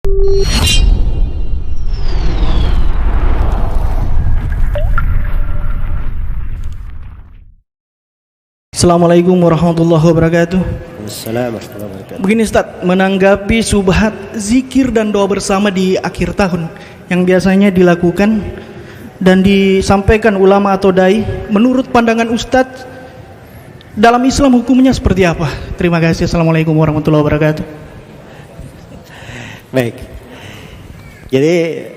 Assalamualaikum warahmatullahi wabarakatuh. Assalamualaikum. Begini Ustaz, menanggapi subhat zikir dan doa bersama di akhir tahun yang biasanya dilakukan dan disampaikan ulama atau dai, menurut pandangan Ustaz dalam Islam hukumnya seperti apa? Terima kasih. Assalamualaikum warahmatullahi wabarakatuh. Baik. Jadi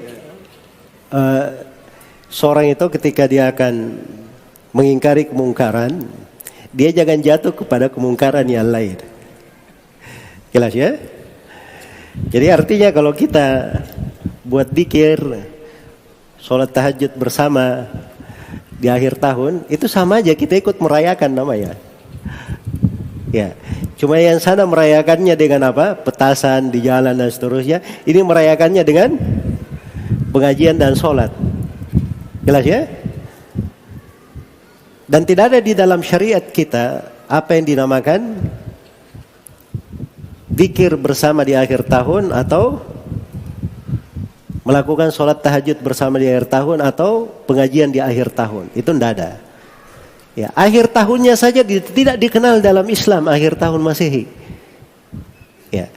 seorang itu ketika dia akan mengingkari kemungkaran, dia jangan jatuh kepada kemungkaran yang lain. Jelas ya? Jadi artinya kalau kita buat zikir, sholat tahajud bersama di akhir tahun, itu sama aja kita ikut merayakan namanya. Ya, cuma yang sana merayakannya dengan apa? Petasan di jalan dan seterusnya. Ini merayakannya dengan pengajian dan sholat. Jelas ya? Dan tidak ada di dalam syariat kita apa yang dinamakan zikir bersama di akhir tahun atau melakukan sholat tahajud bersama di akhir tahun atau pengajian di akhir tahun. Itu tidak ada. Ya, akhir tahunnya saja tidak dikenal dalam Islam, akhir tahun Masehi. Ya.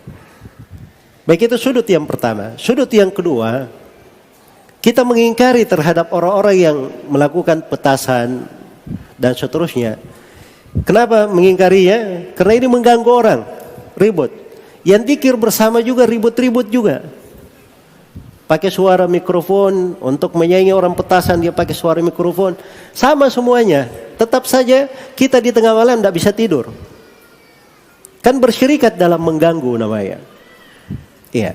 Baik, itu sudut yang pertama. Sudut yang kedua, kita mengingkari terhadap orang-orang yang melakukan petasan dan seterusnya. Kenapa mengingkarinya? Karena ini mengganggu orang, ribut. Yang zikir bersama juga ribut-ribut juga. Pakai suara mikrofon untuk menyaingi orang petasan, dia pakai suara mikrofon. Sama semuanya. Tetap saja kita di tengah malam tidak bisa tidur. Kan bersyirikat dalam mengganggu namanya. Iya.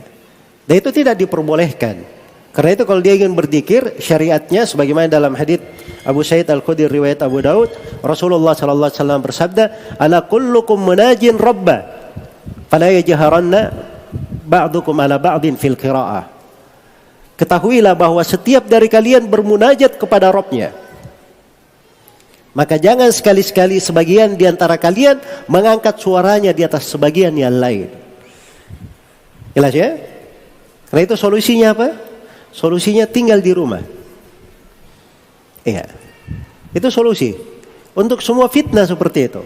Dan itu tidak diperbolehkan. Karena itu kalau dia ingin berzikir, syariatnya sebagaimana dalam hadits Abu Sa'id Al-Khudri riwayat Abu Daud, Rasulullah sallallahu alaihi wasallam bersabda, "Ala kullukum munajin rabba, fala yajharanna ba'dukum ala ba'din fil qira'ah." Ketahuilah bahwa setiap dari kalian bermunajat kepada Rabb-nya. Maka jangan sekali-sekali sebagian di antara kalian mengangkat suaranya di atas sebagian yang lain. Jelas ya? Karena itu solusinya apa? Solusinya tinggal di rumah. Iya. Itu solusi untuk semua fitnah seperti itu.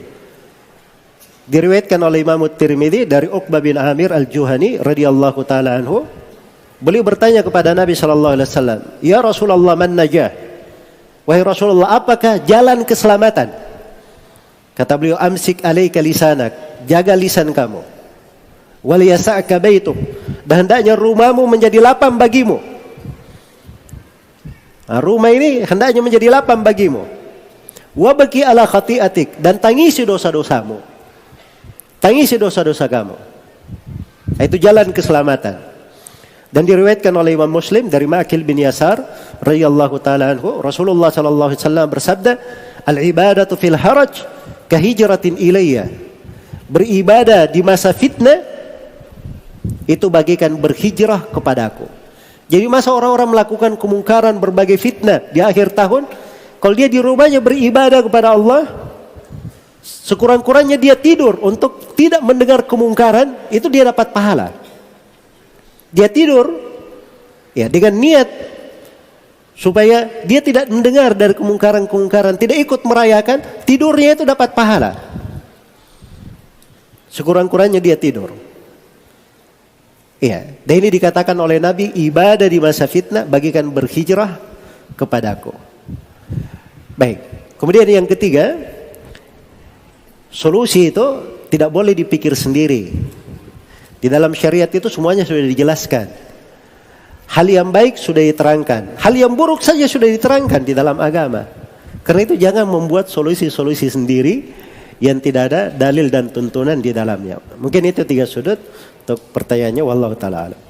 Diriwayatkan oleh Imam Tirmidzi dari Uqbah bin Amir Al-Juhani radhiyallahu taala anhu, beliau bertanya kepada Nabi sallallahu alaihi wasallam, "Ya Rasulullah, man najah?" Wahai Rasulullah, apakah jalan keselamatan? Kata beliau, "Amsik alaika lisanak." Jaga lisan kamu. Wal yasa'ka baituk. Dan hendaknya rumahmu menjadi lapang bagimu. Nah, rumah ini hendaknya menjadi lapang bagimu. Wabaki ala khati'atik, dan tangisi dosa-dosamu. Tangisi dosa-dosa kamu. Nah, itu jalan keselamatan. Dan diriwayatkan oleh Imam Muslim dari Ma'qil bin Yasar radhiyallahu taala anhu, Rasulullah sallallahu alaihi wasallam bersabda, "Al-ibadatu fil haraj kahijratin ilayya." Beribadah di masa fitnah itu bagikan berhijrah kepadaku. Jadi masa orang-orang melakukan kemungkaran berbagai fitnah di akhir tahun, kalau dia di rumahnya beribadah kepada Allah, sekurang-kurangnya dia tidur untuk tidak mendengar kemungkaran, itu dia dapat pahala. Dia tidur ya dengan niat supaya dia tidak mendengar dari kemungkaran-kemungkaran, tidak ikut merayakan, tidurnya itu dapat pahala. Sekurang-kurangnya dia tidur. Iya, dan ini dikatakan oleh Nabi, ibadah di masa fitnah bagikan berhijrah kepadaku. Baik, kemudian yang ketiga, solusi itu tidak boleh dipikir sendiri. Di dalam syariat itu semuanya sudah dijelaskan. Hal yang baik sudah diterangkan, hal yang buruk saja sudah diterangkan di dalam agama. Karena itu jangan membuat solusi-solusi sendiri yang tidak ada dalil dan tuntunan di dalamnya. Mungkin itu 3 sudut untuk pertanyaannya, wallahu taala alam.